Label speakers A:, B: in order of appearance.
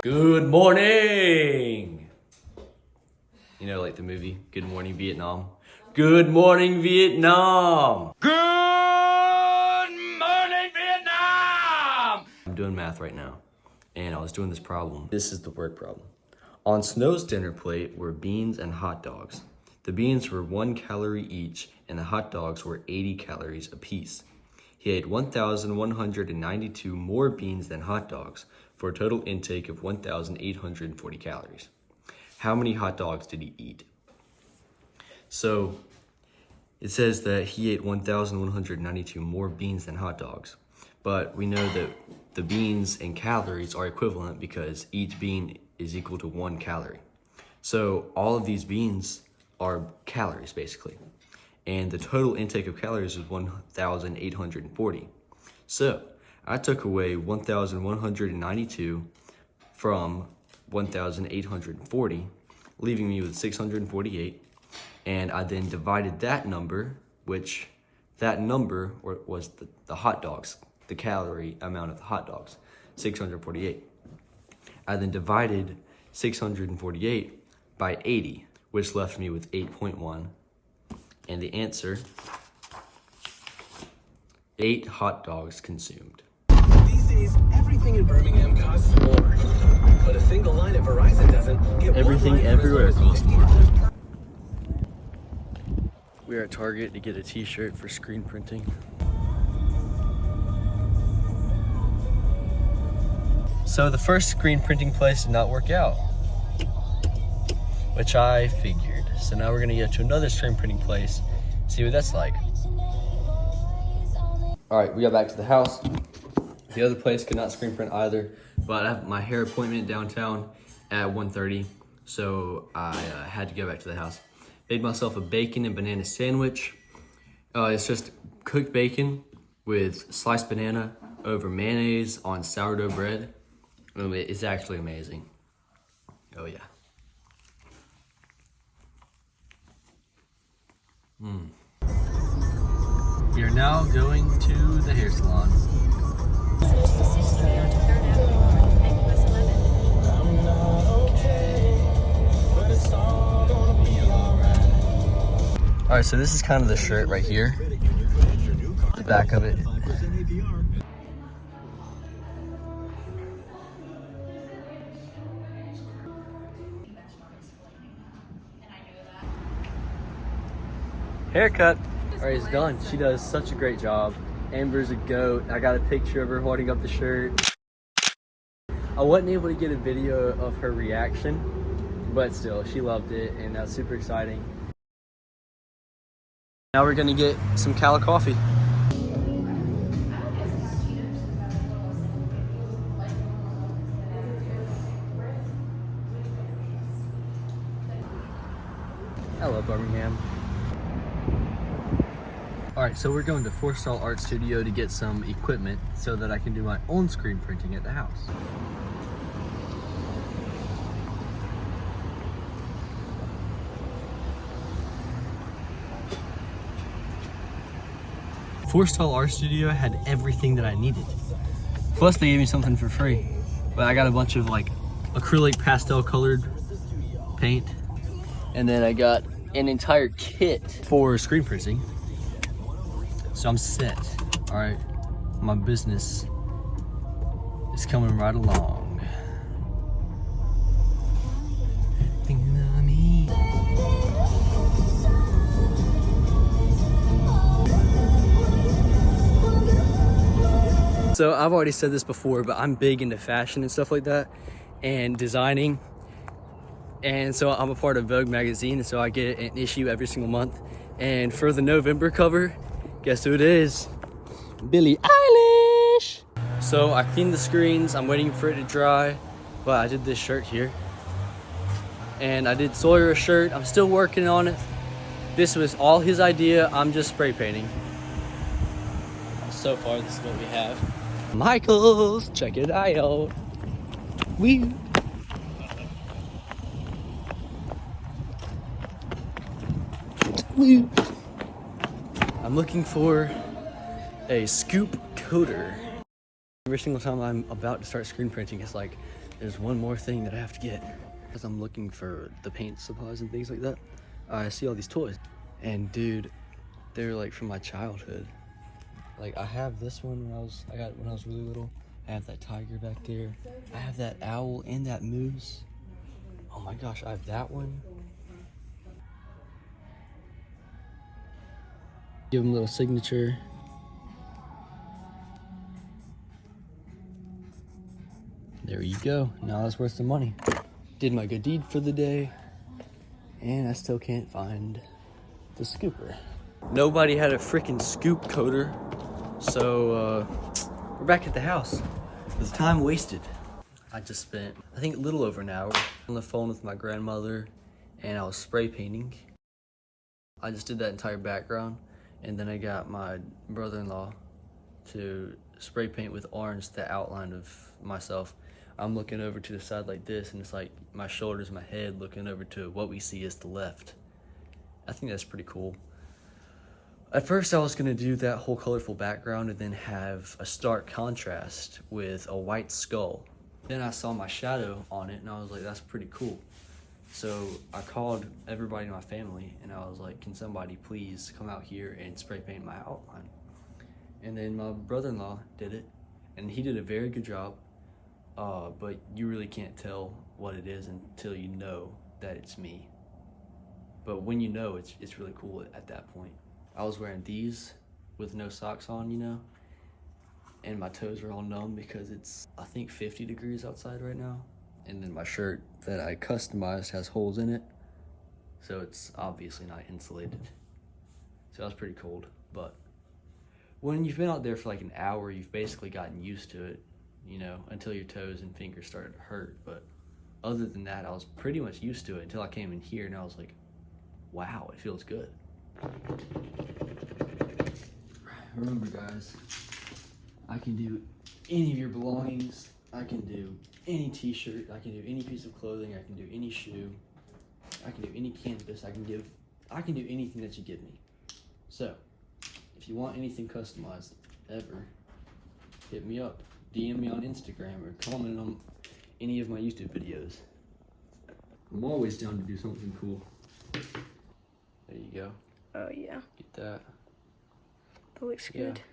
A: Good morning! You know, like the movie, Good Morning Vietnam. Good morning, Vietnam! Good morning, Vietnam! I'm doing math right now, and I was doing this problem. This is the word problem. On Snow's dinner plate were beans and hot dogs. The beans were 1 calorie each, and the hot dogs were 80 calories apiece. He ate 1,192 more beans than hot dogs, for a total intake of 1,840 calories. How many hot dogs did he eat? So it says that he ate 1,192 more beans than hot dogs, but we know that the beans and calories are equivalent because each bean is equal to 1 calorie. So all of these beans are calories basically, and the total intake of calories is 1,840. So I took away 1,192 from 1,840, leaving me with 648. And I then divided that number, which that number was the hot dogs, the calorie amount of the hot dogs, 648. I then divided 648 by 80, which left me with 8.1. And the answer, 8 hot dogs consumed.
B: These days, everything in Birmingham costs more. But a single line at Verizon doesn't. Get
A: Everything everywhere costs more. We are at Target to get a t-shirt for screen printing. So the first screen printing place did not work out, which I figured. So now we're gonna go to another screen printing place, see what that's like. All right, we got back to the house. The other place could not screen print either, but I have my hair appointment downtown at 1:30, so I had to go back to the house. Made myself a bacon and banana sandwich. It's just cooked bacon with sliced banana over mayonnaise on sourdough bread. It's actually amazing. Oh yeah. We are now going to the hair salon. All right, so this is kind of the shirt right here, the back of it. Haircut. All right, it's done. She does such a great job. Amber's a goat. I got a picture of her holding up the shirt. I wasn't able to get a video of her reaction, but still, she loved it, and that's super exciting. Now we're gonna get some Cala coffee. Hello, Birmingham. All right, so we're going to 4-Star Art Studio to get some equipment so that I can do my own screen printing at the house. Four-Star Art Studio had everything that I needed. Plus they gave me something for free. But I got a bunch of like acrylic pastel colored paint. And then I got an entire kit for screen printing. So I'm set. All right, my business is coming right along. Thinking of me. So I've already said this before, but I'm big into fashion and stuff like that and designing. And so I'm a part of Vogue magazine, and so I get an issue every single month. And for the November cover, guess who it is? Billie Eilish! So I cleaned the screens, I'm waiting for it to dry, but I did this shirt here. And I did Sawyer a shirt, I'm still working on it. This was all his idea, I'm just spray painting. So far, this is what we have. Michaels, check it out. Wee. Wee. I'm looking for a scoop coater. Every single time I'm about to start screen printing, it's like, there's one more thing that I have to get. As I'm looking for the paint supplies and things like that, I see all these toys. And dude, they're like from my childhood. Like I have this one I got it when I was really little. I have that tiger back there. I have that owl and that moose. Oh my gosh, I have that one. Give him a little signature. There you go. Now that's worth some money. Did my good deed for the day, and I still can't find the scooper. Nobody had a freaking scoop coater, so we're back at the house with time wasted. I just spent, I think, a little over an hour on the phone with my grandmother, and I was spray painting. I just did that entire background, and then I got my brother-in-law to spray paint with orange the outline of myself. I'm looking over to the side like this, and it's like my shoulders, my head looking over to what we see is the left. I think that's pretty cool. At first I was gonna do that whole colorful background and then have a stark contrast with a white skull. Then I saw my shadow on it and I was like, that's pretty cool. So I called everybody in my family and I was like, can somebody please come out here and spray paint my outline? And then my brother-in-law did it, and he did a very good job. But you really can't tell what it is until you know that it's me. But when you know, it's really cool at that point. I was wearing these with no socks on, you know, and my toes are all numb because it's, I think, 50 degrees outside right now. And then my shirt that I customized has holes in it, so it's obviously not insulated. So that's pretty cold, but when you've been out there for like an hour, you've basically gotten used to it, you know, until your toes and fingers started to hurt. But other than that, I was pretty much used to it until I came in here and I was like, wow, it feels good. Remember guys, I can do any of your belongings. I can do any t-shirt, I can do any piece of clothing, I can do any shoe, I can do any canvas, I can do anything that you give me. So, if you want anything customized ever, hit me up, DM me on Instagram, or comment on any of my YouTube videos. I'm always down to do something cool. There you go.
C: Oh yeah.
A: Get that.
C: That looks good.
A: Yeah.